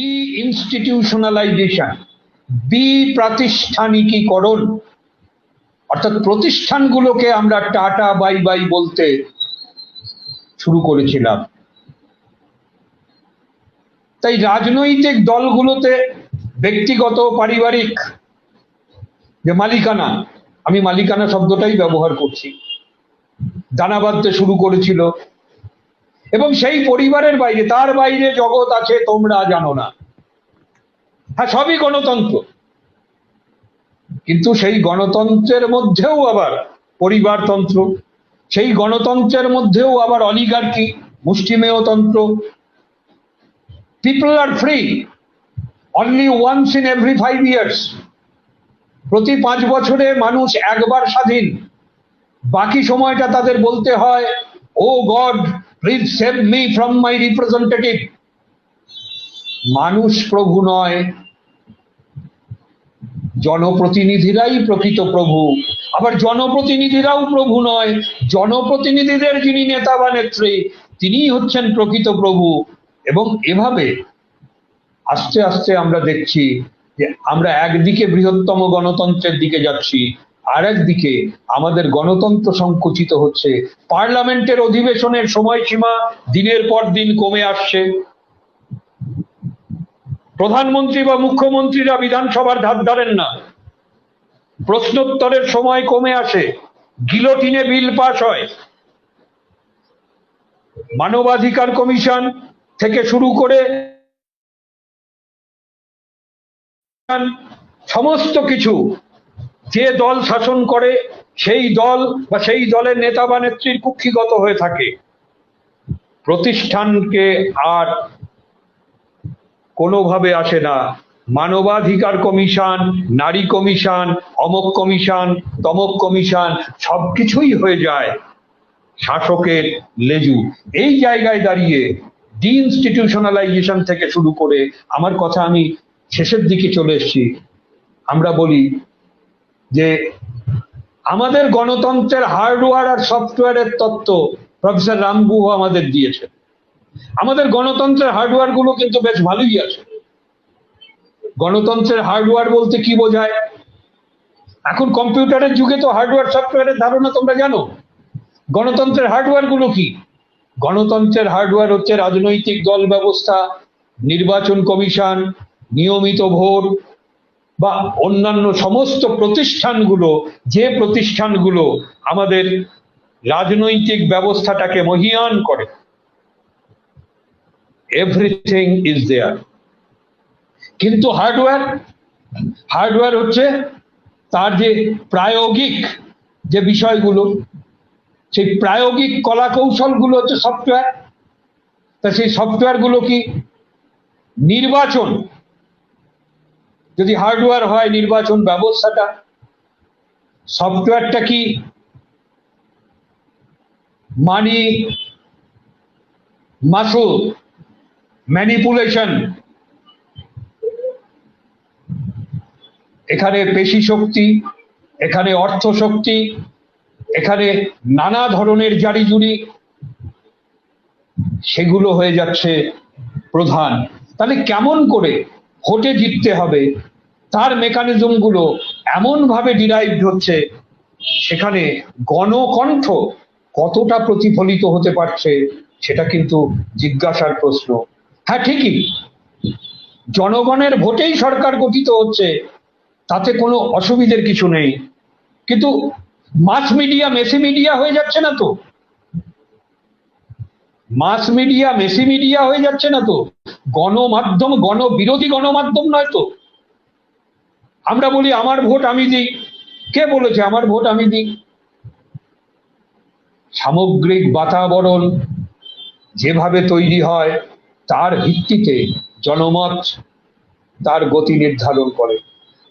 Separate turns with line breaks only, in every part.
D ইনস্টিটিউশনালাইজেশন, বিপ্রাতিষ্ঠানিকীকরণ, অর্থাৎ প্রতিষ্ঠানগুলোকে আমরা tata bye bye বলতে শুরু করেছিলাম। তাই রাজনৈতিক দলগুলোতে ব্যক্তিগত পারিবারিক যে মালিকানা, আমি মালিকানা শব্দটাই ব্যবহার করছি, দানা বাঁধতে শুরু করেছিল। এবং সেই পরিবারের বাইরে, তার বাইরে জগৎ আছে তোমরা জানো না। হ্যাঁ, সবই গণতন্ত্র, কিন্তু সেই গণতন্ত্রের মধ্যেও আবার পরিবারতন্ত্র, সেই গণতন্ত্রের মধ্যেও আবার অলিগার্কি, মুষ্টিমেয়তন্ত্র। People are free only once in every 5 years। প্রতি 5 বছরে মানুষ একবার স্বাধীন, বাকি সময়টা তাদের বলতে হয়, oh God please save me from my representative. মানুষ প্রভু নয়, জনপ্রতিনিধিরাই প্রকৃত প্রভু। আবার জনপ্রতিনিধিরাও প্রভু নয়, জনপ্রতিনিধিদের যিনি নেতা বা নেত্রী তিনিই হচ্ছেন প্রকৃত প্রভু। এবং এভাবে আস্তে আস্তে আমরা দেখছি যে আমরা একদিকে বৃহত্তম গণতন্ত্রের দিকে যাচ্ছি, আর একদিকে আমাদের গণতন্ত্র সংকুচিত হচ্ছে। পার্লামেন্টের অধিবেশনের সময়সীমা দিনের পর দিন কমে আসছে। প্রধানমন্ত্রী বা মুখ্যমন্ত্রীরা বিধানসভার ধার ধারেন না, প্রশ্নোত্তরের সময় কমে আসে, গিলোটিনে বিল পাস হয়। মানবাধিকার কমিশন থেকে শুরু করে সমস্ত কিছু, যে দল শাসন করে সেই দল বা সেই দলের নেতা বা নেত্রীর কুক্ষিগত হয়ে থাকে। প্রতিষ্ঠানকে আর কোনোভাবে আসে না। মানবাধিকার কমিশন, নারী কমিশন, অমক কমিশন, তমক কমিশন, সবকিছুই হয়ে যায় শাসকের লেজু। এই জায়গায় দাঁড়িয়ে ডিইনস্টিটিউশনালাইজেশন থেকে শুরু করে, আমার কথা আমি শেষের দিকে চলে এসেছি, আমরা বলি যে আমাদের গণতন্ত্রের হার্ডওয়্যার আর সফটওয়্যারের তত্ত্ব প্রফেসর রামগুহ আমাদের দিয়েছে। আমাদের গণতন্ত্রের হার্ডওয়্যার গুলো কিন্তু বেশ ভালোই আছে। গণতন্ত্রের হার্ডওয়্যার বলতে কি বোঝায়? এখন কম্পিউটারের যুগে তো হার্ডওয়্যার সফটওয়্যারের ধারণা তোমরা জানো। গণতন্ত্রের হার্ডওয়্যার গুলো কি? গণতন্ত্রের হার্ডওয়্যার হচ্ছে রাজনৈতিক দল ব্যবস্থা, নির্বাচন কমিশন, নিয়মিত ভোট বা অন্যান্য সমস্ত প্রতিষ্ঠানগুলো, যে প্রতিষ্ঠানগুলো আমাদের রাজনৈতিক ব্যবস্থাটাকে মহীয়ান করে। Everything is there. কিন্তু হার্ডওয়্যার হচ্ছে তার যে প্রায়োগিক যে বিষয়গুলো, সেই প্রায়োগিক কলা কৌশলগুলো হচ্ছে সফটওয়্যার। তা সেই সফটওয়্যার গুলো কি? নির্বাচন যদি হার্ডওয়্যার হয়, নির্বাচন ব্যবস্থাটা, সফটওয়্যারটা কি? মানি, মাসল, ম্যানিপুলেশন। এখানে পেশি শক্তি, এখানে অর্থ শক্তি, এখানে নানা ধরনের জারিজুরি, সেগুলো হয়ে যাচ্ছে প্রধান। তাহলে কেমন করে ভোটে জিততে হবে তার মেকানিজম গুলো এমন ভাবে ডিরাইভড হচ্ছে, সেখানে গণকণ্ঠ কতটা প্রতিফলিত হতে পারছে সেটা কিন্তু জিজ্ঞাসার প্রশ্ন। হ্যাঁ, ঠিকই, জনগণের ভোটেই সরকার গঠিত হচ্ছে, তাতে কোনো অসুবিধের কিছু নেই। কিন্তু মাস মিডিয়া মেসি মিডিয়া হয়ে যাচ্ছে না তো? মাস মিডিয়া মেসি মিডিয়া হয়ে যাচ্ছে না তো? গণমাধ্যম গণবিরোধী গণমাধ্যম নয় তো? আমরা বলি আমার ভোট আমি দিই। কে বলেছে আমার ভোট আমি দিই? সামগ্রিক বাতাবরণ যেভাবে তৈরি হয় তার ভিত্তিতে জনমত তার গতি নির্ধারণ করে।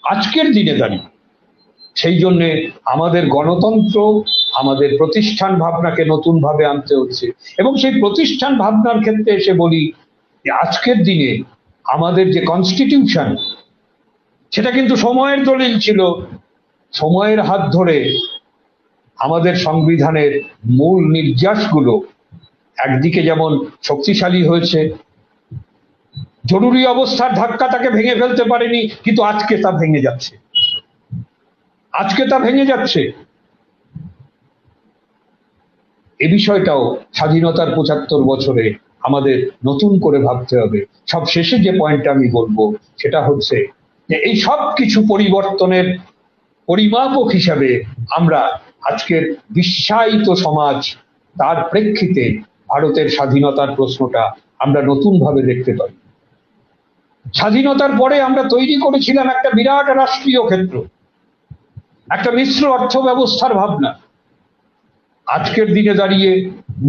আজকের দিনে দাঁড়িয়ে সেই জন্য আমাদের গণতন্ত্র, আমাদের প্রতিষ্ঠান ভাবনাকে নতুন ভাবে আনতে হচ্ছে। এবং সেই প্রতিষ্ঠান ভাবনার ক্ষেত্রে এসে বলি যে আজকের দিনে আমাদের যে কনস্টিটিউশন, সেটা কিন্তু সময়ের দলিল ছিল। সময়ের হাত ধরে আমাদের সংবিধানের মূল নির্যাসগুলো একদিকে যেমন শক্তিশালী হয়েছে, জরুরি অবস্থার ধাক্কা তাকে ভেঙে ফেলতে পারেনি, কিন্তু আজকে তা ভেঙে যাচ্ছে, আজকে তা ভেঙে যাচ্ছে। এ বিষয়টাও স্বাধীনতার ৭৫ বছরে আমাদের নতুন করে ভাবতে হবে। সব শেষে যে পয়েন্টটা আমি বলবো সেটা হচ্ছে যে এই সব কিছু পরিবর্তনের পরিমাপক হিসাবে আমরা আজকের বিশ্বায়িত সমাজ, তার প্রেক্ষিতে ভারতের স্বাধীনতার প্রশ্নটা আমরা নতুন ভাবে দেখতে পাই। স্বাধীনতার পরে আমরা তৈরি করেছিলাম একটা বিরাট রাষ্ট্রীয় ক্ষেত্র, একটা মিশ্র অর্থ ব্যবস্থার ভাবনা। আজকের দিনে দাঁড়িয়ে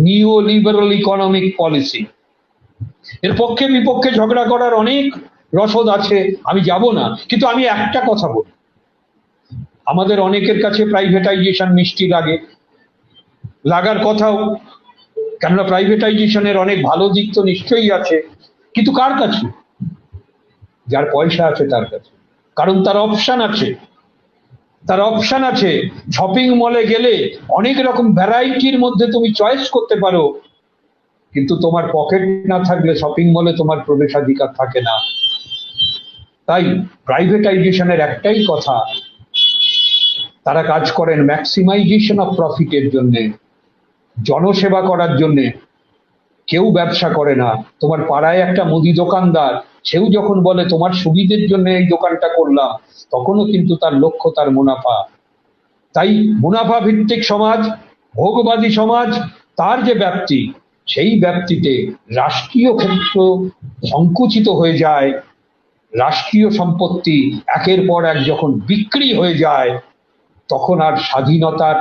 নিও লিবারাল ইকোনমিক পলিসি, এর পক্ষে বিপক্ষে ঝগড়া করার অনেক রসদ আছে, আমি যাব না, কিন্তু আমি একটা কথা বলি, আমাদের অনেকের কাছে প্রাইভেটাইজেশন মিষ্টি লাগে, লাগার কথাও, কেননা প্রাইভেটাইজেশনের অনেক ভালো দিক তো নিশ্চয়ই আছে, কিন্তু কার কাছে? যার পয়সা আছে তার কাছে, কারণ তার অপশন আছে, তার অপশন আছে। শপিং মলে গেলে অনেক রকম ভ্যারাইটির মধ্যে তুমি চয়েস করতে পারো, কিন্তু তোমার পকেট না থাকলে শপিং মলে তোমার প্রবেশাধিকার থাকে না। তাই প্রাইভেটাইজেশনের একটাই কথা, তারা কাজ করেন ম্যাক্সিমাইজেশন অফ প্রফিটের জন্য, জনসেবা করার জন্য। কেউ ব্যবসা করে না। তোমার পাড়ায় একটা মুদি দোকানদার, সেও যখন বলে তোমার সুবিধের জন্য এই দোকানটা করলাম, তখনও কিন্তু তার লক্ষ্য তার মুনাফা। তাই মুনাফা ভিত্তিক সমাজ, ভোগবাদী সমাজ, তার যে ব্যাপ্তি, সেই ব্যাপ্তিতে রাষ্ট্রীয় ক্ষেত্র সংকুচিত হয়ে যায়। রাষ্ট্রীয় সম্পত্তি একের পর এক যখন বিক্রি হয়ে যায়, তখন আর স্বাধীনতার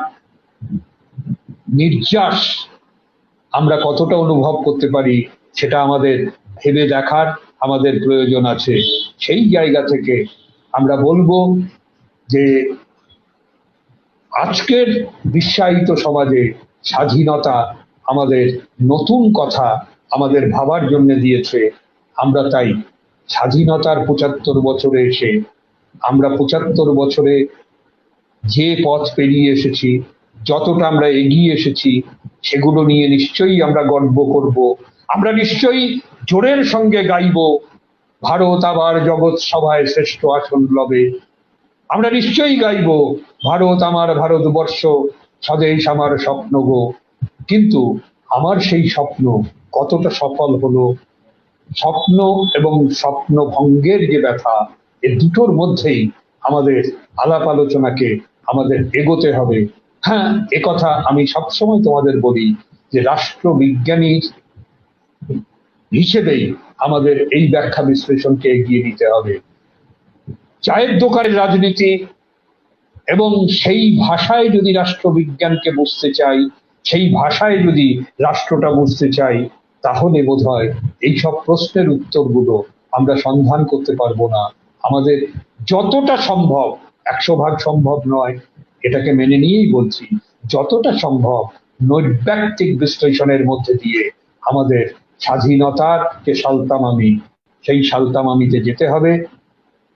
নির্যাস আমরা কতটা অনুভব করতে পারি সেটা আমাদের ভেবে দেখার আমাদের প্রয়োজন আছে। সেই জায়গা থেকে আমরা বলবো যে আজকের বিশ্বায়িত সমাজে স্বাধীনতা আমাদের নতুন কথা আমাদের ভাবার জন্য দিয়েছে। আমরা তাই স্বাধীনতার ৭৫ বছরে এসে আমরা ৭৫ বছরে যে পথ পেরিয়ে এসেছি, যতটা আমরা এগিয়ে এসেছি, সেগুলো নিয়ে নিশ্চয়ই আমরা গর্ব করব। আমরা নিশ্চয়ই জোরের সঙ্গে গাইব, ভারত আবার জগৎ সভায় শ্রেষ্ঠ আসন লবে। আমরা নিশ্চয়ই গাইব, ভারত আমার ভারতবর্ষ, স্বদেশ আমার স্বপ্ন গো। কিন্তু আমার সেই স্বপ্ন কতটা সফল হলো, স্বপ্ন এবং স্বপ্ন ভঙ্গের যে ব্যথা, এ দুটোর মধ্যেই আমাদের আলাপ আলোচনাকে আমাদের এগোতে হবে। হ্যাঁ, একথা আমি সবসময় তোমাদের বলি যে রাষ্ট্রবিজ্ঞানী হিসেবেই আমাদের এই ব্যাখ্যা বিশ্লেষণকে এগিয়ে নিতে হবে। চায়ের দোকানের রাজনীতি এবং সেই ভাষায় যদি রাষ্ট্রবিজ্ঞানকে বুঝতে চাই, সেই ভাষায় যদি রাষ্ট্রটা বুঝতে চাই, তাহলে বোধহয় এইসব প্রশ্নের উত্তরগুলো আমরা সন্ধান করতে পারবো না। আমাদের যতটা সম্ভব, ১০০ ভাগ সম্ভব নয়, এটাকে মেনে নিয়েই বলছি, যতটা সম্ভব নৈর্ব্যক্তিক বিশ্লেষণের মধ্যে দিয়ে আমাদের স্বাধীনতার যে সালতামামি, সেই সালতামামিতে যেতে হবে।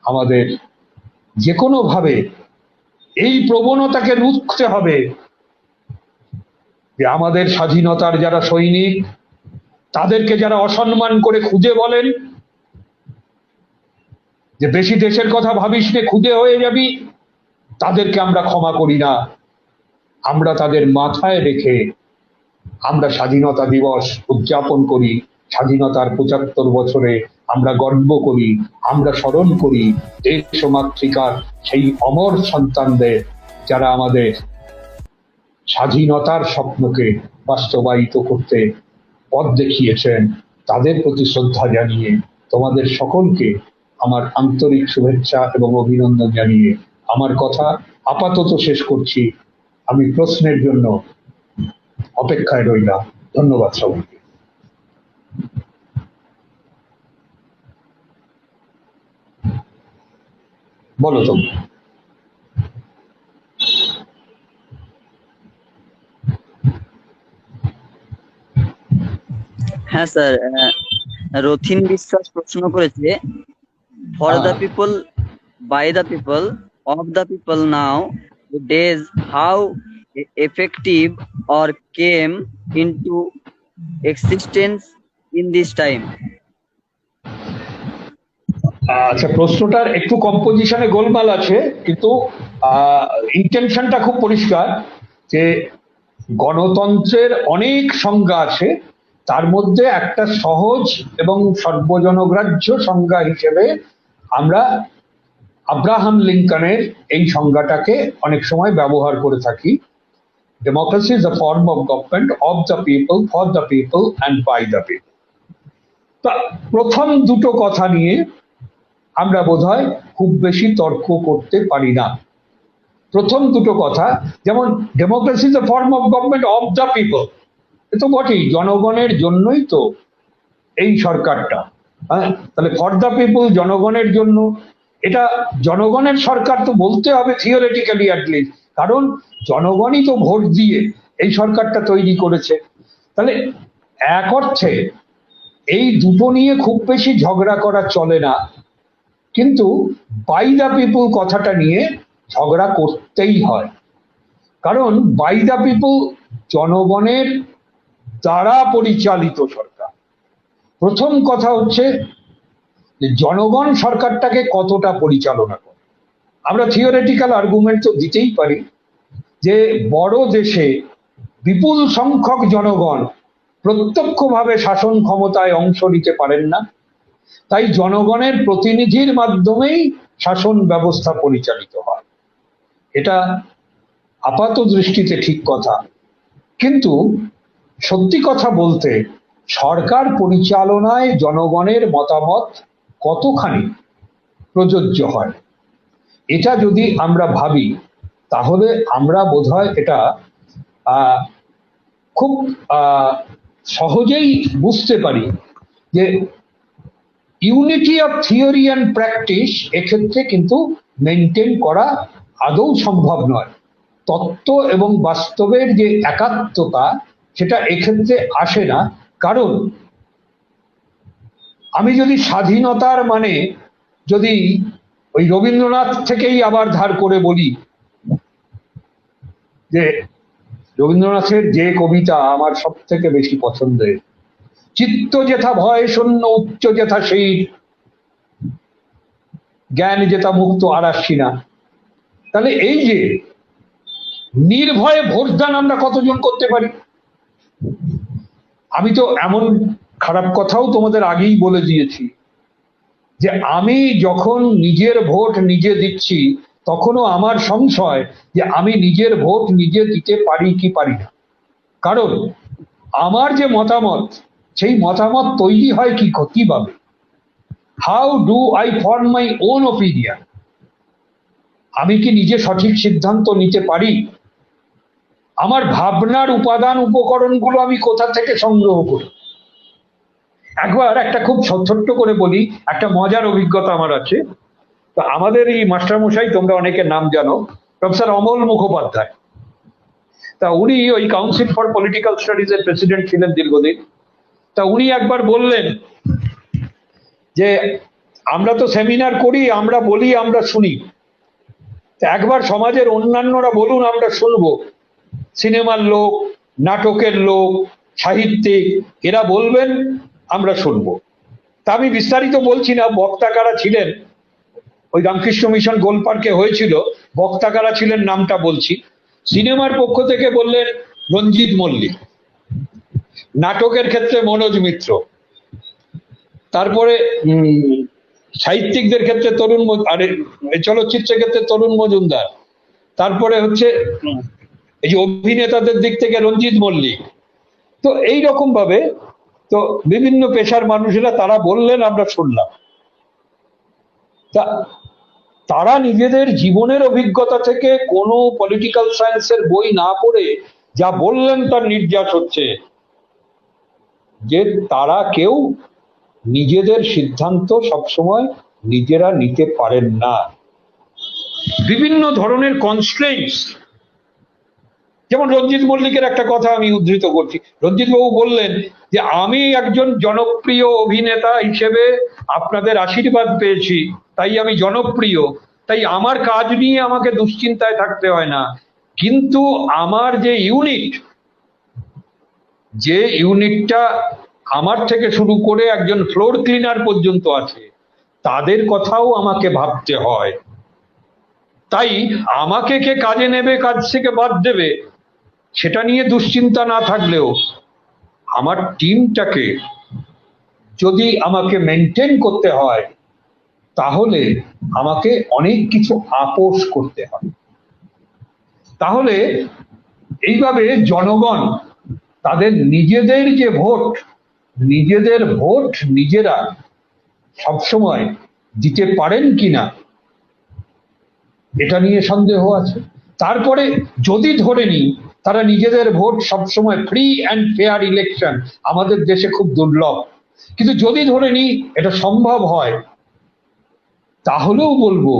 আমাদের যে কোনো ভাবে এই প্রবণতাকে রুখতে হবে যে আমাদের স্বাধীনতার যারা সৈনিক, তাদেরকে যারা অসম্মান করে খুদে বলেন, যে বেশি দেশের কথা ভাবিস নে খুদে হয়ে যাবি, তাদেরকে আমরা ক্ষমা করি না। আমরা তাদের মাথায় রেখে আমরা স্বাধীনতা দিবস উদযাপন করি। স্বাধীনতার ৭৫ বছরে আমরা গর্ব করি, আমরা স্মরণ করি দেশ ও মাতৃকার সেই অমর সন্তানদের, যারা আমাদের স্বাধীনতার স্বপ্নকে বাস্তবায়িত করতে পথ দেখিয়েছেন। তাদের প্রতি শ্রদ্ধা জানিয়ে তোমাদের সকলকে আমার আন্তরিক শুভেচ্ছা এবং অভিনন্দন জানিয়ে আমার কথা আপাতত শেষ করছি। আমি প্রশ্নের জন্য অপেক্ষায় রইলাম। ধন্যবাদ সবাইকে। বলো তুমি।
হ্যাঁ স্যার, রথিন বিশ্বাস প্রশ্ন করেছে, for the people, by the people, of the people nowadays, how effective or came into existence in this time?
আচ্ছা, প্রশ্নটার একটু কম্পোজিশনে গোলমাল আছে, কিন্তু ইন্টেনশনটা খুব পরিষ্কার যে গণতন্ত্রের অনেক সংজ্ঞা আছে, তার মধ্যে একটা সহজ এবং সর্বজনগ্রাহ্য সংজ্ঞা হিসেবে আমরা আব্রাহাম লিঙ্কনের এই সংজ্ঞাটাকে অনেক সময় ব্যবহার করে থাকি। Democracy is a form of government of the people, for the people and by the people. তা প্রথম দুটো কথা নিয়ে আমরা বোধহয় খুব বেশি তর্ক করতে পারি না। প্রথম দুটো কথা, যেমন democracy is a form of government of the people, এ তো বটেই, জনগণের জন্যই তো এই সরকারটা। হ্যাঁ, তাহলে ফর দ্য পিপল, জনগণের জন্য, এটা জনগণের সরকার তো বলতে হবে থিওরিটিক্যালি অ্যাটলিস্ট, কারণ জনগণই তো ভোট দিয়ে এই সরকারটা তৈরি করেছে। তাহলে এক অর্থে এই দুটো নিয়ে খুব বেশি ঝগড়া করা চলে না, কিন্তু বাই দ্য পিপল কথাটা নিয়ে ঝগড়া করতেই হয়। কারণ বাই দ্য পিপল, জনগণের দ্বারা পরিচালিত সরকার। প্রথম কথা হচ্ছে যে জনগণ সরকারটাকে কতটা পরিচালনা করে। আমরা থিওরিটিক্যাল আর্গুমেন্ট তো দিতেই পারি যে বড় দেশে বিপুল সংখ্যক জনগণ প্রত্যক্ষভাবে শাসন ক্ষমতায় অংশ নিতে পারেন না, তাই জনগণের প্রতিনিধির মাধ্যমেই শাসন ব্যবস্থা পরিচালিত হয়। এটা আপাত দৃষ্টিতে ঠিক কথা, কিন্তু সত্যি কথা বলতে সরকার পরিচালনায় জনগণের মতামত কতখানি প্রযোজ্য হয়, এটা যদি আমরা ভাবি তাহলে আমরা বোধহয় এটা খুব সহজেই বুঝতে পারি যে unity of theory and practice এক্ষেত্রে কিন্তু মেনটেন করা আদৌ সম্ভব নয়। তত্ত্ব এবং বাস্তবের যে একাত্মতা, সেটা এক্ষেত্রে আসে না। কারণ আমি যদি স্বাধীনতার মানে যদি ওই রবীন্দ্রনাথ থেকেই আবার ধার করে বলি, যে রবীন্দ্রনাথের যে কবিতা আমার সব থেকে বেশি পছন্দের, চিত্ত যেথা ভয় শূন্য উচ্চ যেথা শীর, জ্ঞান যেথা মুক্ত আরাসি না। তাহলে এই যে নির্ভয়ে ভোটদান আমরা কতজন করতে পারি? আমি তো এমন খারাপ কথাও তোমাদের আগেই বলে দিয়েছি যে আমি যখন নিজের ভোট নিজে দিচ্ছি তখনও আমার সংশয় যে আমি নিজের ভোট নিজে দিতে পারি কি পারি না। কারণ আমার যে মতামত, সেই মতামত তৈরি হয় কিভাবে? How do I form my own opinion? আমি কি নিজে সঠিক সিদ্ধান্ত নিতে পারি? আমার ভাবনার উপাদান উপকরণগুলো আমি কোথা থেকে সংগ্রহ করি? একবার একটা খুব ছোট্ট করে বলি, একটা মজার অভিজ্ঞতা আমার আছে। তো আমাদের এই মাস্টারমশাই, তোমরা অনেকে নাম জানো, প্রফেসর অমল মুখোপাধ্যায়। তা উনি ওই কাউন্সিল ফর পলিটিক্যাল স্টাডিজ এর প্রেসিডেন্ট ছিলেন দীর্ঘদিন। তা উনি একবার বললেন যে আমরা তো সেমিনার করি, আমরা বলি, আমরা শুনি, একবার সমাজের অন্যান্যরা বলুন, আমরা শুনবো। সিনেমার লোক, নাটকের লোক, সাহিত্যিক, এরা বলবেন, আমরা শুনবো। তা আমি বিস্তারিত বলছি না, বক্তা কারা ছিলেন, ওই রামকৃষ্ণ মিশন গোল পার্কে হয়েছিল, বক্তা কারা ছিলেন নামটা বলছি। সিনেমার পক্ষ থেকে বললেন রঞ্জিত মল্লিক, নাটকের ক্ষেত্রে মনোজ মিত্র, তারপরে সাহিত্যিকদের ক্ষেত্রে তরুণ, আরে চলচ্চিত্রের ক্ষেত্রে তরুণ মজুমদার, তারপরে হচ্ছে এই যে অভিনেতাদের দিক থেকে রঞ্জিত মল্লিক। তো এই রকম ভাবে তো বিভিন্ন পেশার মানুষেরা তারা বললেন, আমরা শুনলাম। তা তারা নিজেদের জীবনের অভিজ্ঞতা থেকে কোনো পলিটিক্যাল সায়েন্সের বই না পড়ে যা বললেন তার নির্যাস হচ্ছে যে তারা কেউ নিজেদের সিদ্ধান্ত সবসময় নিজেরা নিতে পারেন না। বিভিন্ন ধরনের কনস্ট্রেইনস, যেমন রঞ্জিত মল্লিকের একটা কথা আমি উদ্ধৃত করছি। রঞ্জিত বাবু বললেন যে আমি একজন জনপ্রিয় অভিনেতা হিসেবে আপনাদের আশীর্বাদ পেয়েছি, তাই আমি জনপ্রিয়, তাই আমার কাজ নিয়ে আমাকে দুশ্চিন্তায় থাকতে হয় না। কিন্তু আমার যে ইউনিটটা আমার থেকে শুরু করে একজন ফ্লোর ক্লিনার পর্যন্ত আছে, তাদের কথাও আমাকে ভাবতে হয়। তাই আমাকে কে কাজে নেবে, কাজ থেকে বাদ দেবে, সেটা নিয়ে দুশ্চিন্তা না থাকলেও আমার টিমটাকে যদি আমাকে মেনটেন করতে হয়, তাহলে আমাকে অনেক কিছু আপোষ করতে হয়। তাহলে এইভাবে জনগণ তাদের নিজেদের যে ভোট, নিজেদের ভোট নিজেরা সবসময় দিতে পারেন কিনা, এটা নিয়ে সন্দেহ আছে। তারপরে যদি ধরে নিই তারা নিজেদের ভোট সবসময় ফ্রি অ্যান্ড ফেয়ার ইলেকশন আমাদের দেশে খুব দুর্লভ, কিন্তু যদি ধরে নিই এটা সম্ভব হয়, তাহলেও বলবো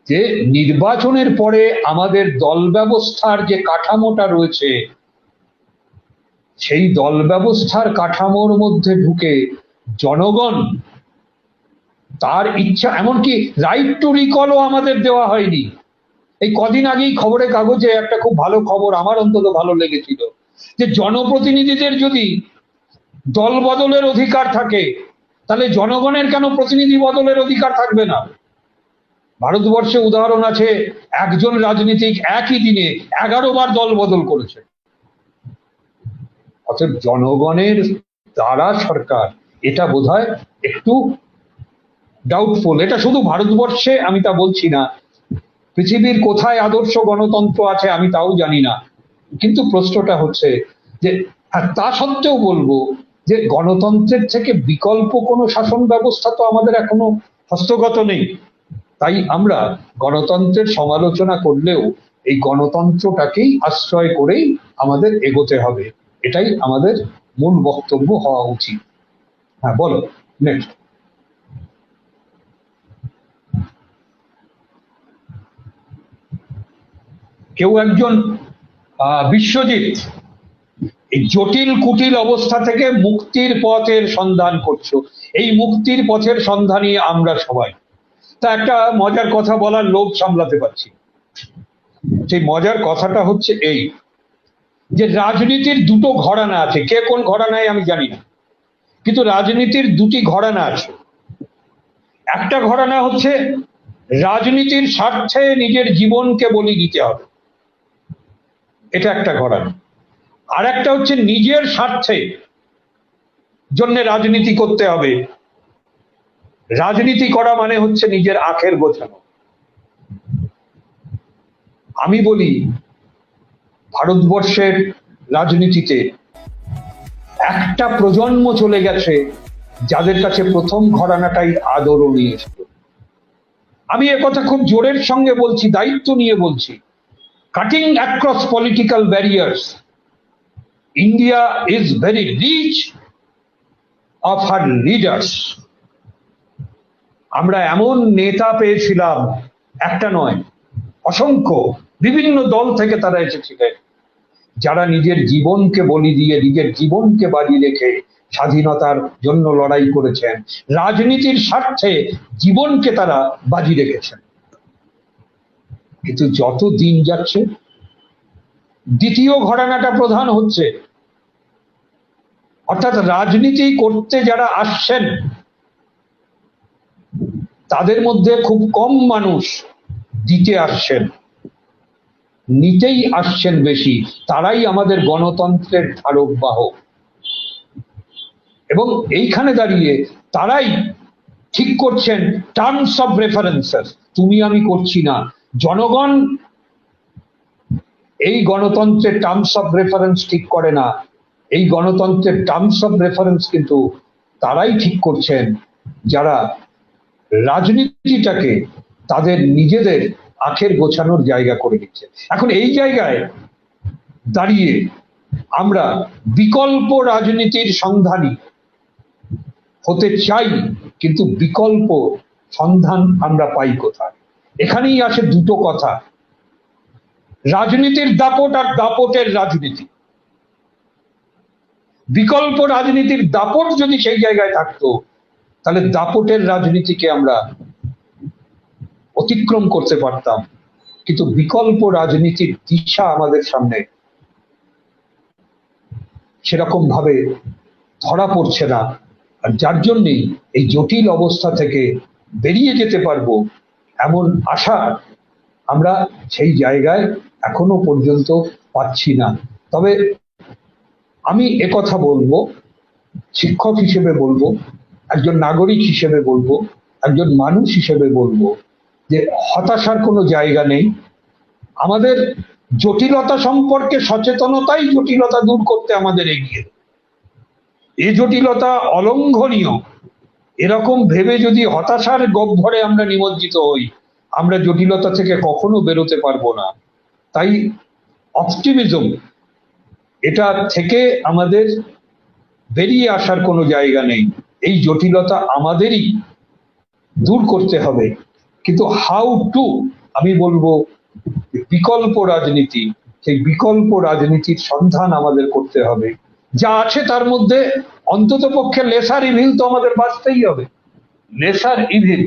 যে নির্বাচনের পরে আমাদের দল ব্যবস্থার যে কাঠামোটা রয়েছে, সেই দল ব্যবস্থার কাঠামোর মধ্যে ঢুকে জনগণ তার ইচ্ছা, এমনকি রাইট টু রিকলও আমাদের দেওয়া হয়নি। এই কদিন আগেই খবরের কাগজে একটা খুব ভালো খবর আমার অন্তত ভালো লেগেছিল, যে জনপ্রতিনিধিদের যদি দল বদলের অধিকার থাকে, তাহলে জনগণের কেন প্রতিনিধি বদলের অধিকার থাকবে না? ভারতবর্ষে উদাহরণ আছে, একজন রাজনীতিক একই দিনে 11 বার দল বদল করেছে। অতএব জনগণের দ্বারা সরকার, এটা বোধহয় একটু ডাউটফুল। এটা শুধু ভারতবর্ষে আমি তা বলছি না, পৃথিবীর কোথায় আদর্শ গণতন্ত্র আছে আমি তাও জানি না, কিন্তু প্রশ্নটা হচ্ছে যে তা সত্ত্বেও বলবো যে গণতন্ত্রের থেকে বিকল্প কোনো শাসন ব্যবস্থা তো আমাদের এখনো হস্তগত নেই। তাই আমরা গণতন্ত্রের সমালোচনা করলেও এই গণতন্ত্রটাকেই আশ্রয় করেই আমাদের এগোতে হবে, এটাই আমাদের মূল বক্তব্য হওয়া উচিত। হ্যাঁ, বলো নেক্সট। কেউ একজন বিশ্বজিৎ, এই জটিল কুটিল অবস্থা থেকে মুক্তির পথের সন্ধান করছো। এই মুক্তির পথের সন্ধানই আমরা সবাই। তা একটা মজার কথা বলার লোভ সামলাতে পারছি। সেই মজার কথাটা হচ্ছে এই, যে রাজনীতির দুটো ঘরানা আছে, কে কোন ঘরানায় আমি জানি না, কিন্তু রাজনীতির দুটি ঘরানা আছে। একটা ঘরানা হচ্ছে রাজনীতির স্বার্থে নিজের জীবনকে বলি দিতে হবে, এটা একটা ঘরানা। আর একটা হচ্ছে নিজের স্বার্থে জন্য রাজনীতি করতে হবে, রাজনীতি করা মানে হচ্ছে নিজের আখের গোছানো। আমি বলি ভারতবর্ষের রাজনীতিতে একটা প্রজন্ম চলে গেছে যাদের কাছে প্রথম ঘরানাটাই আদরণীয় ছিল। আমি একথা খুব জোরের সঙ্গে বলছি, দায়িত্ব নিয়ে বলছি। Cutting across political barriers, India is very rich of her leaders. আমরা এমন নেতা পেয়েছিলাম, একটা নয় অসংখ্য, বিভিন্ন দল থেকে তারা এসেছিলেন, যারা নিজের জীবনকে বলি দিয়ে, নিজের জীবনকে বাজি রেখে স্বাধীনতার জন্য লড়াই করেছেন, রাজনীতির স্বার্থে জীবনকে তারা বাজি রেখেছেন। কিন্তু যত দিন যাচ্ছে দ্বিতীয় ঘরানাটা প্রধান হচ্ছে, অর্থাৎ রাজনীতি করতে যারা আসছেন তাদের মধ্যে খুব কম মানুষ দিতে আসছেন, নিতেই আসছেন বেশি। তারাই আমাদের গণতন্ত্রের ধারক বাহক, এবং এইখানে দাঁড়িয়ে তারাই ঠিক করছেন টার্মস অফ রেফারেন্সেস। তুমি আমি করছি না, জনগণ এই গণতন্ত্রের টার্মস অফ রেফারেন্স ঠিক করে না। এই গণতন্ত্রের টার্মস অফ রেফারেন্স কিন্তু তারাই ঠিক করছেন যারা রাজনীতিটাকে তাদের নিজেদের আখের গোছানোর জায়গা করে দিচ্ছে। এখন এই জায়গায় দাঁড়িয়ে আমরা বিকল্প রাজনীতির সন্ধানী হতে চাই, কিন্তু বিকল্প সন্ধান আমরা পাই কোথায়? এখানেই আসে দুটো কথা, রাজনীতির দাপট আর দাপটের রাজনীতি। বিকল্প রাজনীতির দাপট যদি সেই জায়গায় থাকতো, তাহলে দাপটের রাজনীতিকে আমরা অতিক্রম করতে পারতাম, কিন্তু বিকল্প রাজনীতির দিশা আমাদের সামনে সেরকম ভাবে ধরা পড়ছে না। আর যার জন্যই এই জটিল অবস্থা থেকে বেরিয়ে যেতে পারবো এমন আশা আমরা সেই জায়গায় এখনো পর্যন্ত পাচ্ছি না। তবে আমি একথা বলবো, শিক্ষক হিসেবে বলবো, একজন নাগরিক হিসেবে বলবো, একজন মানুষ হিসেবে বলবো যে হতাশার কোনো জায়গা নেই। আমাদের জটিলতা সম্পর্কে সচেতনতাই জটিলতা দূর করতে আমাদের এগিয়ে। এই জটিলতা অলঙ্ঘনীয় এরকম ভেবে যদি হতাশার গহ্বরে আমরা নিমজ্জিত হই, আমরা জটিলতা থেকে কখনো বেরোতে পারবো না। তাই অপটিমিজম, এটা থেকে আমাদের বেরিয়ে আসার কোনো জায়গা নেই। এই জটিলতা আমাদেরই দূর করতে হবে, কিন্তু হাউ টু, আমি বলবো বিকল্প রাজনীতি, সেই বিকল্প রাজনীতির সন্ধান আমাদের করতে হবে। যা আছে তার মধ্যে অন্তত পক্ষে লেসার ইভিল তো আমাদের বাঁচতেই হবে, লেসার ইভিল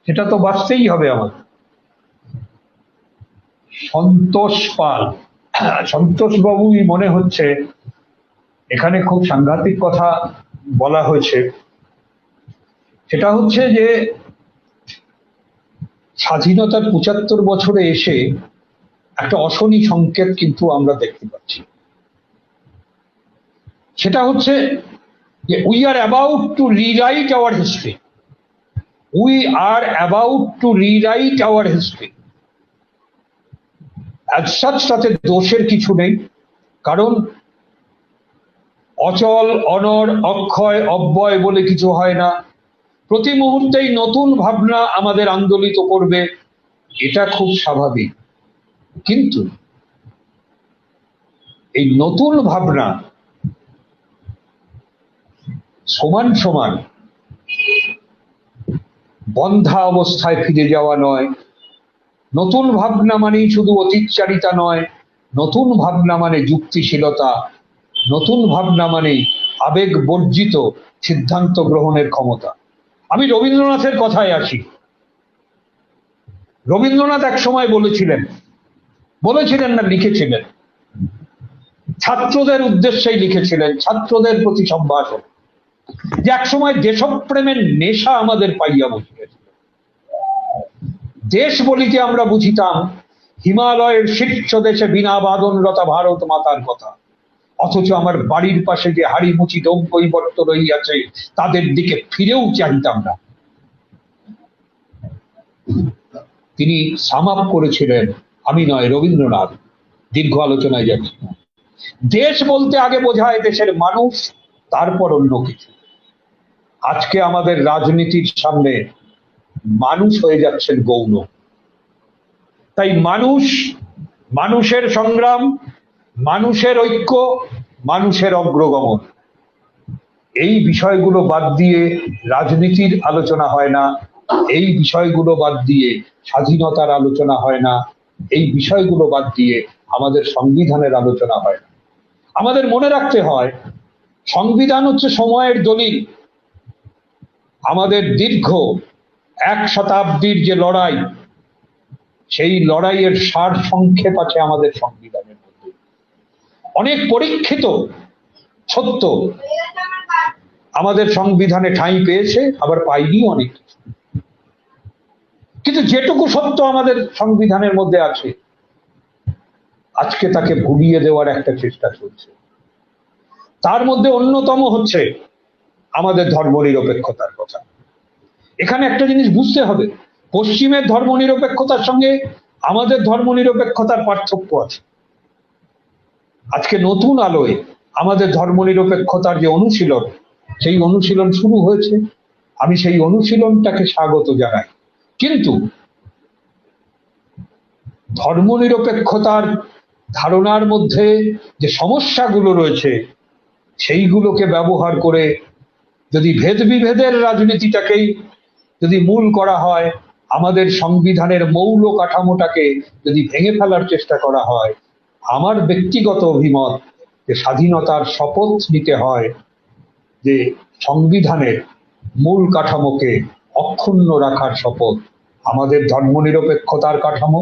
সেটা তো বাঁচতেই হবে আমাদের। সন্তোষ পাল, সন্তোষ বাবুই মনে হচ্ছে এখানে খুব সাংঘাতিক কথা বলা হয়েছে। সেটা হচ্ছে যে স্বাধীনতার ৭৫ বছরে এসে একটা অশনি সংকেত কিন্তু আমরা দেখতে পাচ্ছি। সেটা হচ্ছে যে we are about to rewrite our history, we are about to rewrite our history. As such তাতে দোষের কিছু নেই, কারণ অচল, অনড়, অক্ষয়, অব্যয় বলে কিছু হয় না। প্রতি মুহূর্তেই নতুন ভাবনা আমাদের আন্দোলিত করবে, এটা খুব স্বাভাবিক। কিন্তু এই নতুন ভাবনা সমান সমান বন্ধা অবস্থায় ফিরে যাওয়া নয়। নতুন ভাবনা মানেই শুধু অতীতচারিতা নয়, নতুন ভাবনা মানে যুক্তিশীলতা, নতুন ভাবনা মানে আবেগ বর্জিত সিদ্ধান্ত গ্রহণের ক্ষমতা। আমি রবীন্দ্রনাথের কথায় আসি। রবীন্দ্রনাথ এক সময় বলেছিলেন না লিখেছিলেন, ছাত্রদের উদ্দেশ্যেই লিখেছিলেন, ছাত্রদের প্রতি সম্ভাষণ, যে এক সময় দেশপ্রেমের নেশা আমাদের পাইয়া বসিয়েছিল। দেশ বলিতে আমরা বুঝিতাম হিমালয়ের শীর্ষ দেশে বিনা বাদনরতা ভারত মাতার কথা, অথচ আমার বাড়ির পাশে যে হাড়িমুচি দৌপৈবর্ত রইয়াছে তাদের দিকে ফিরেও চাইতাম না। তিনি সাম আপ করেছিলেন, আমি নয়, রবীন্দ্রনাথ। দীর্ঘ আলোচনায় যাচ্ছি না। দেশ বলতে আগে বোঝায় দেশের মানুষ, তারপর অন্য কিছু। আজকে আমাদের রাজনীতির সামনে মানুষ হয়ে যাচ্ছেন গৌণ। তাই মানুষ, মানুষের সংগ্রাম, মানুষের ঐক্য, মানুষের অগ্রগমন, এই বিষয়গুলো বাদ দিয়ে রাজনীতির আলোচনা হয় না, এই বিষয়গুলো বাদ দিয়ে স্বাধীনতার আলোচনা হয় না, এই বিষয়গুলো বাদ দিয়ে আমাদের সংবিধানের আলোচনা হয় না। আমাদের মনে রাখতে হয় সংবিধান হচ্ছে সময়ের দলিল। আমাদের দীর্ঘ ১ শতাব্দীর যে লড়াই, সেই লড়াইয়ের সার সংক্ষেপ আছে আমাদের সংবিধানের মধ্যে। অনেক পরীক্ষিত সত্য আমাদের সংবিধানে ঠাঁই পেয়েছে, আবার পাইনি অনেক কিছু। কিন্তু যেটুকু সত্য আমাদের সংবিধানের মধ্যে আছে, আজকে তাকে ভুলিয়ে দেওয়ার একটা চেষ্টা চলছে। তার মধ্যে অন্যতম হচ্ছে আমাদের ধর্মনিরপেক্ষতার কথা। এখানে একটা জিনিস বুঝতে হবে, পশ্চিমের ধর্মনিরপেক্ষতার সঙ্গে আমাদের ধর্মনিরপেক্ষতার পার্থক্য আছে। আজকে নতুন আলোয় আমাদের ধর্মনিরপেক্ষতার যে অনুশীলন, সেই অনুশীলন শুরু হয়েছে। আমি সেই অনুশীলনটাকে স্বাগত জানাই। কিন্তু ধর্মনিরপেক্ষতার ধারণার মধ্যে যে সমস্যাগুলো রয়েছে, সেইগুলোকে ব্যবহার করে যদি ভেদ বিভেদের রাজনীতিটাকেই যদি মূল করা হয়, আমাদের সংবিধানের মৌল কাঠামোটাকে যদি ভেঙে ফেলার চেষ্টা করা হয়, আমার ব্যক্তিগত অভিমত যে স্বাধীনতার শপথ নিতে হয়, যে সংবিধানের মূল কাঠামোকে অক্ষুণ্ণ রাখার শপথ। আমাদের ধর্মনিরপেক্ষতার কাঠামো,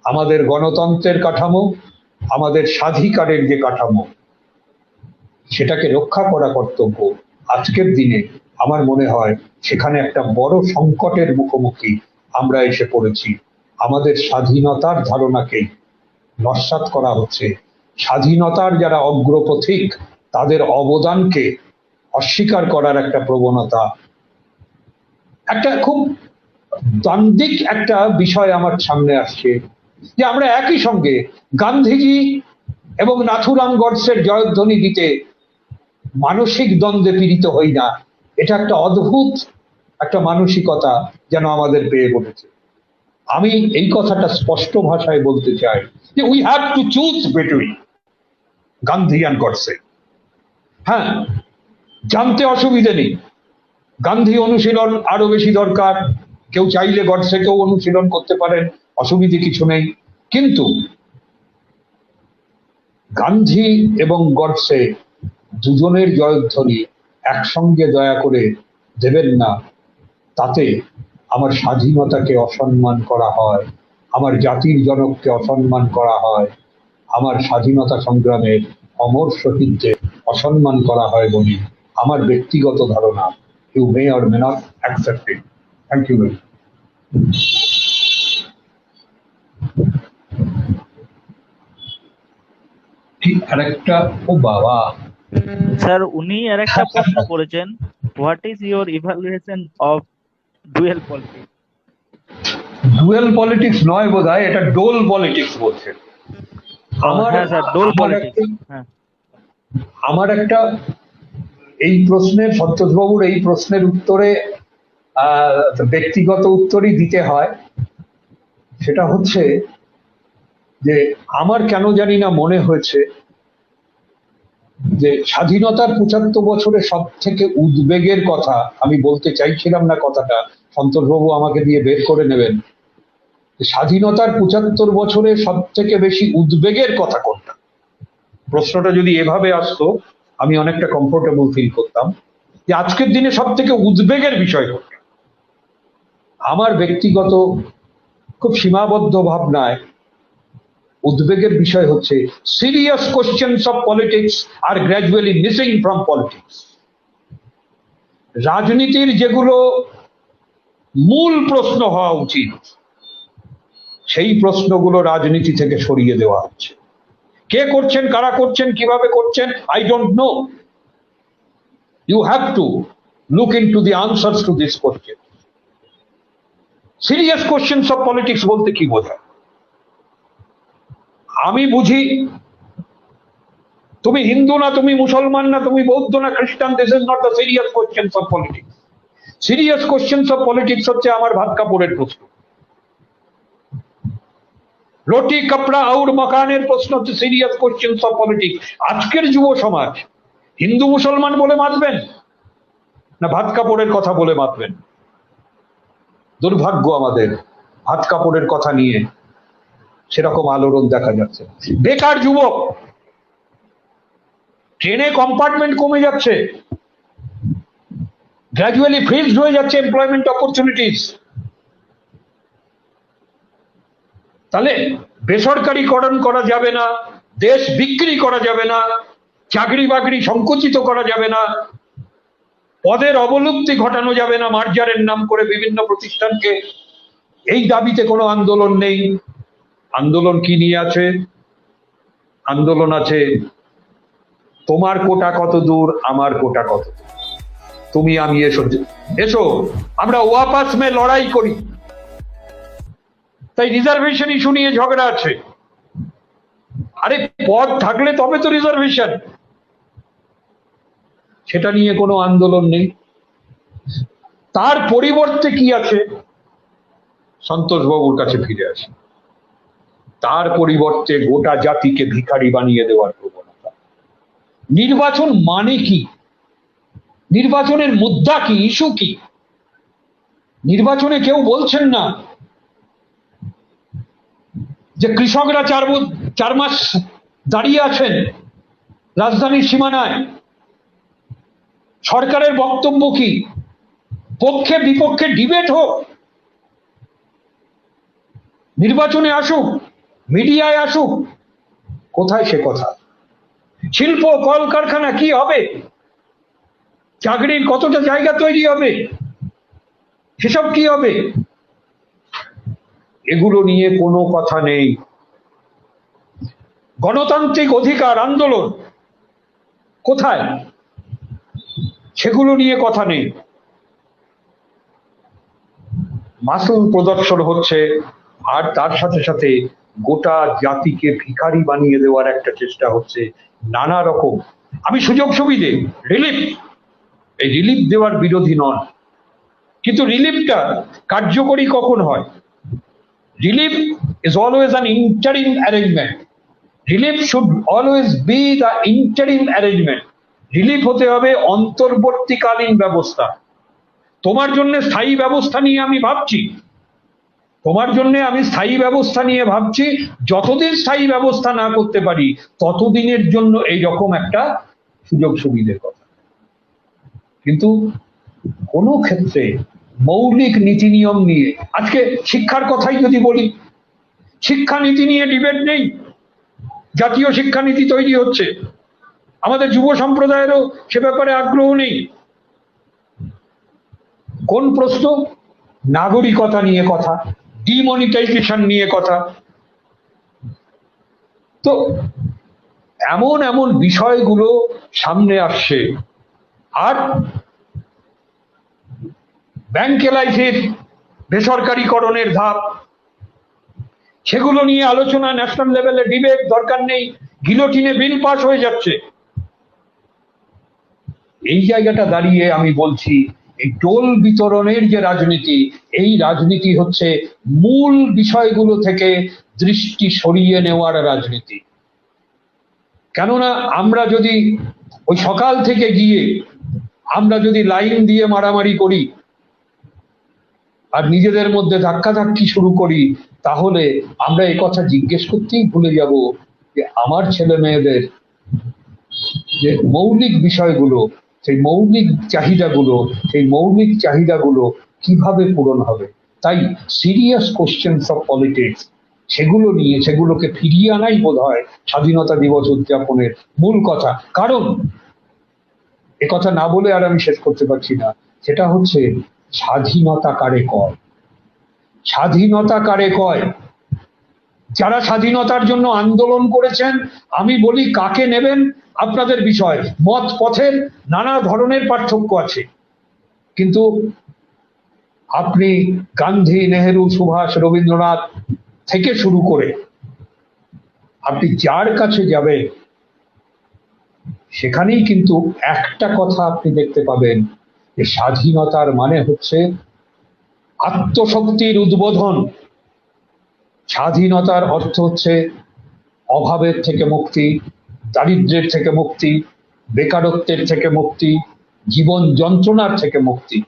আমাদের গণতন্ত্রের কাঠামো, আমাদের স্বাধিকারের যে কাঠামো, সেটাকে রক্ষা করা কর্তব্য আজকের দিনে আমার মনে হয় সেখানে একটা বড় সংকটের মুখোমুখি আমরা এসে পড়েছি। আমাদের স্বাধীনতার ধারণাকেই নস্যাৎ করা হচ্ছে। স্বাধীনতার যারা অগ্রপথিক তাদের অবদানকে অস্বীকার করার একটা প্রবণতা, একটা খুব দ্বান্দ্বিক একটা বিষয় আমার সামনে আসছে, যে আমরা একই সঙ্গে গান্ধীজি এবং নাথুরাম গডসের জয়ধ্বনি দিতে মানসিক দ্বন্দ্বে পীড়িত হই না। এটা একটা অদ্ভুত একটা মানসিকতা যেন আমাদের পেয়ে বলেছে। আমি এই কথাটা স্পষ্ট ভাষায় বলতে চাই যে we have to choose between Gandhi and Godse. হ্যাঁ, জানতে অসুবিধে নেই, গান্ধী অনুশীলন আরো বেশি দরকার, কেউ চাইলে গডসেকেও অনুশীলন করতে পারেন, অসুবিধে কিছু নেই। কিন্তু গান্ধী এবং গডসে দুজনের জয়ধ্বনি একসঙ্গে দয়া করে দেবেন না। তাতে আমার স্বাধীনতাকে অসম্মান করা হয়, আমার জাতির জনককে অসম্মান করা হয়, আমার স্বাধীনতা সংগ্রামের অমর শহীদদের অসম্মান করা হয় বলে আমার ব্যক্তিগত ধারণা। You may or may not accept it. Thank you very much. আরেকটা, ও বাবা,
স্যার উনি আর একটা প্রশ্ন করেছেন, what is your evaluation of dual politics?
Dual politics নয় বোধহয়, এটা ডোল পলিটিক্স বলছে।
হ্যাঁ স্যার, ডোল পলিটিক্স। হ্যাঁ,
আমার একটা এই প্রশ্নের, সন্তোষবাবুর এই প্রশ্নের উত্তরে ব্যক্তিগত উত্তরই দিতে হয়। সেটা হচ্ছে যে আমার কেন জানি না মনে হয়েছে যে স্বাধীনতার ৭৫ বছরে সব থেকে উদ্বেগের কথা, আমি বলতে চাইছিলাম না কথাটা, সন্তোষবাবু আমাকে দিয়ে বের করে নেবেন, স্বাধীনতার ৭৫ বছরে সব থেকে বেশি উদ্বেগের কথা কোনটা। প্রশ্নটা যদি এভাবে আসতো আমি অনেকটা কমফোর্টেবল ফিল করতাম, যে আজকের দিনে সব থেকে উদ্বেগের বিষয় কোনটা। আমার ব্যক্তিগত খুব সীমাবদ্ধ ভাবনায় উদ্বেগের বিষয় হচ্ছে সিরিয়াস কোশ্চেন্স অফ পলিটিক্স আর গ্র্যাজুয়ালি মিসিং ফ্রম পলিটিক্স। রাজনীতির যেগুলো মূল প্রশ্ন হওয়া উচিত সেই প্রশ্নগুলো রাজনীতি থেকে সরিয়ে দেওয়া হচ্ছে। কে করছেন, কারা করছেন, কিভাবে করছেন, I don't know. You have to look into the answers to this question. Serious questions of politics বলতে কি বোঝায়? আমি বুঝি তুমি হিন্দু না, তুমি মুসলমান না, তুমি বৌদ্ধ না, খ্রিস্টান, this is not the serious questions of politics. Serious questions of politics হচ্ছে আমার ভাত কাপড়ের প্রশ্ন, রুটি কাপড়া আউর মকানের প্রশ্ন হচ্ছে সিরিয়াস কোশ্চেন্স অফ পলিটিক্স। আজকের যুব সমাজ হিন্দু মুসলমান বলে মাতবেন না ভাত কাপড়ের কথা বলে মাতবেন? দুর্ভাগ্য আমাদের, ভাত কাপড়ের কথা নিয়ে সেরকম আলোড়ন দেখা যাচ্ছে। বেকার যুবক, ট্রেনে কম্পার্টমেন্ট কমে যাচ্ছে, গ্র্যাজুয়ালি ফ্রিজড হয়ে যাচ্ছে এমপ্লয়মেন্ট অপরচুনিটিস। তাহলে বেসরকারিকরণ করা যাবে না, দেশ বিক্রি করা যাবে না, চাকরি বাকরি সংকুচিত করা যাবে না, পদের অবলুপ্তি ঘটানো যাবে না মার্জারের নাম করে বিভিন্ন প্রতিষ্ঠানকে। এই দাবিতে কোনো আন্দোলন নেই। আন্দোলন কি নিয়ে আছে? আন্দোলন আছে তোমার কোটা কত দূর, আমার কোটা কত দূর, তুমি আমি এসো আমরা ওয়াপাস মে লড়াই করি। তাই রিজার্ভেশন ইস্যু নিয়ে ঝগড়া আছে। আরে পদ থাকলে তবে তো রিজার্ভেশন, সেটা নিয়ে কোনো আন্দোলন নেই। তার পরিবর্তে কি আছে? সন্তোষবাবুর কাছে ফিরে আসি। তার পরিবর্তে গোটা জাতিকে ভিখারি বানিয়ে দেওয়ার প্রবণতা। নির্বাচন মানে কি? নির্বাচনের মুদ্রা কি, ইস্যু কি? নির্বাচনে কেউ বলছেন না যে কৃষকরা 4 মাস দাঁড়িয়ে আছেন রাজধানীর সীমানায়, সরকারের বক্তব্য কি? পক্ষে বিপক্ষে ডিবেট হোক, নির্বাচনে আসুক, মিডিয়ায় আসুক, কোথায় সে কথা? শিল্প কলকারখানা কি হবে? চাকরির কতটা জায়গা তৈরি হবে, সেসব কি হবে? এগুলো নিয়ে কোনো কথা নেই। গণতান্ত্রিক অধিকার আন্দোলন কোথায়, সেগুলো নিয়ে কথা নেই। মাসুল প্রদর্শন হচ্ছে, আর তার সাথে সাথে গোটা জাতিকে ভিখারি বানিয়ে দেওয়ার একটা চেষ্টা হচ্ছে নানা রকম। আমি সুযোগ সুবিধে, রিলিফ, এই রিলিফ দেওয়ার বিরোধী নন, কিন্তু রিলিফটা কার্যকরী কখন হয়? Relief is always an interim arrangement. Relief should always be the interim arrangement. Relief হতে হবে অন্তর্বর্তীকালীন ব্যবস্থা। তোমার জন্য স্থায়ী ব্যবস্থা নিয়ে আমি ভাবছি, তোমার জন্য আমি স্থায়ী ব্যবস্থা নিয়ে ভাবছি, যতদিন স্থায়ী ব্যবস্থা না করতে পারি ততদিনের জন্য এই রকম একটা সুযোগ সুবিধের কথা। কিন্তু কোনো ক্ষেত্রে মৌলিক নীতি নিয়ম নিয়ে, আজকে শিক্ষার কথাই যদি বলি, শিক্ষানীতি নিয়ে ডিবেট নেই। জাতীয় শিক্ষানীতি তৈরি হচ্ছে, আমাদের যুব সম্প্রদায়েরও সে ব্যাপারে আগ্রহ নেই। কোন প্রশ্ন? নাগরিকতা নিয়ে কথা, ডিমনিটাইজেশন নিয়ে কথা। তো এমন এমন বিষয়গুলো সামনে আসছে। আর ব্যাংক এলআইসির বেসরকারীকরণের ধাপ, সেগুলো নিয়ে আলোচনা, ন্যাশনাল লেভেলে ডিবেট দরকার নেই, গিলোটিনে বিল পাস হয়ে যাচ্ছে। এই জায়গাটা দাঁড়িয়ে আমি বলছি, এই টোল বিতরণের যে রাজনীতি, এই রাজনীতি হচ্ছে মূল বিষয়গুলো থেকে দৃষ্টি সরিয়ে নেওয়ার রাজনীতি। কেননা আমরা যদি ওই সকাল থেকে গিয়ে আমরা যদি লাইন দিয়ে মারামারি করি আর নিজেদের মধ্যে ধাক্কাধাক্কি শুরু করি, তাহলে আমরা এই কথা জিজ্ঞেস করতেই ভুলে যাব যে আমার ছেলে মেয়েদের যে মৌলিক বিষয়গুলো, সেই মৌলিক চাহিদাগুলো কিভাবে পূরণ হবে। তাই সিরিয়াস কোশ্চেনস অফ পলিটিক্স, সেগুলো নিয়ে সেগুলোকে ফিরিয়ে আনাই বোধ হয় স্বাধীনতা দিবস উদযাপনের মূল কথা। কারণ এ কথা না বলে আর আমি শেষ করতে পারছি না, সেটা হচ্ছে স্বাধীনতা কারে কয়? স্বাধীনতা কারে কয়? যারা স্বাধীনতার জন্য আন্দোলন করেছেন, আমি বলি কাকে নেবেন আপনাদের বিষয়, মত পথের নানা ধরনের পার্থক্য আছে, কিন্তু আপনি গান্ধী, নেহেরু, সুভাষ, রবীন্দ্রনাথ থেকে শুরু করে আপনি যার কাছে যাবেন সেখানেই কিন্তু একটা কথা আপনি দেখতে পাবেন, যে স্বাধীনতার মানে হচ্ছে আত্মশক্তির উদ্বোধন। স্বাধীনতার অর্থ হচ্ছে অভাবের থেকে মুক্তি, দারিদ্র্যের থেকে মুক্তি, বেকারত্বের থেকে মুক্তি, জীবন যন্ত্রণার থেকে মুক্তি।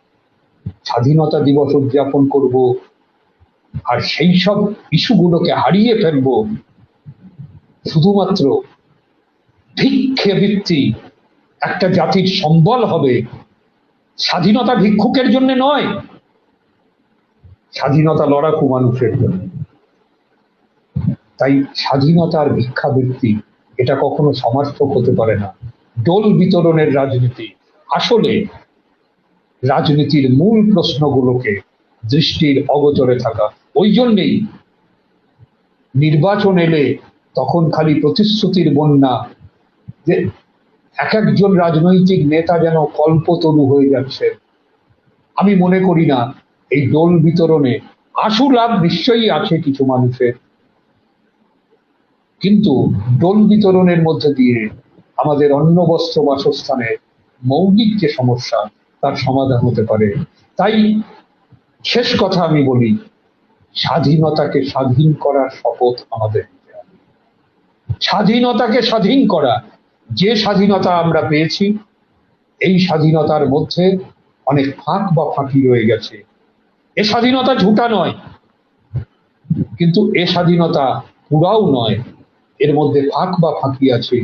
স্বাধীনতা দিবস উদযাপন করব আর সেই সব ইস্যুগুলোকে হারিয়ে ফেলবো শুধুমাত্র ভিক্ষাবৃত্তি একটা জাতির সম্বল হবে। স্বাধীনতা ভিক্ষুকের জন্য নয়, স্বাধীনতা লড়াকু মানুষের জন্য। তাই স্বাধীনতার ভিক্ষাবৃত্তি এটা কখনো সমার্থক হতে পারে না। ডোল বিতরণের রাজনীতি আসলে রাজনীতির মূল প্রশ্নগুলোকে দৃষ্টির অগোচরে থাকা। ওই জন্যেই নির্বাচন এলে তখন খালি প্রতিশ্রুতির বন্যা, যে এক একজন রাজনৈতিক নেতা যেন কল্পতরু হয়ে যাচ্ছে। আমি মনে করি না এই ডোল বিতরণে আশু লাভ নিশ্চয়ই আছে কিছু মানুষের, কিন্তু ডোল বিতরণের মধ্যে দিয়ে আমাদের অন্ন বস্ত্র বাসস্থানের মৌলিক যে সমস্যা তার সমাধান হতে পারে। তাই শেষ কথা আমি বলি, স্বাধীনতাকে স্বাধীন করার শপথ আমাদের নিতে হবে। স্বাধীনতাকে স্বাধীন করা, যে স্বাধীনতা আমরা পেয়েছি, এই স্বাধীনতার মধ্যে অনেক ফাঁক বা ফাঁকি রয়ে গেছে। এ স্বাধীনতা ঝুটা নয়, কিন্তু এ স্বাধীনতা পুরাও নয়, এর মধ্যে ফাঁক বা ফাঁকি আছে।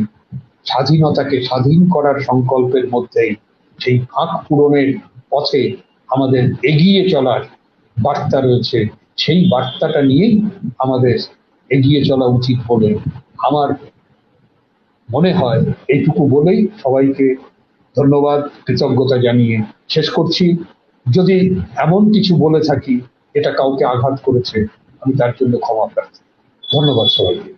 স্বাধীনতাকে স্বাধীন করার সংকল্পের মধ্যেই সেই ফাঁক পূরণের পথে আমাদের এগিয়ে চলার বার্তা রয়েছে। সেই বার্তাটা নিয়েই আমাদের এগিয়ে চলা উচিত বলে আমার মনে হয়। এইটুকু বলেই সবাইকে ধন্যবাদ, কৃতজ্ঞতা জানিয়ে শেষ করছি। যদি এমন কিছু বলে থাকি এটা কাউকে আঘাত করেছে, আমি তার জন্য ক্ষমা প্রার্থী। ধন্যবাদ সবাইকে।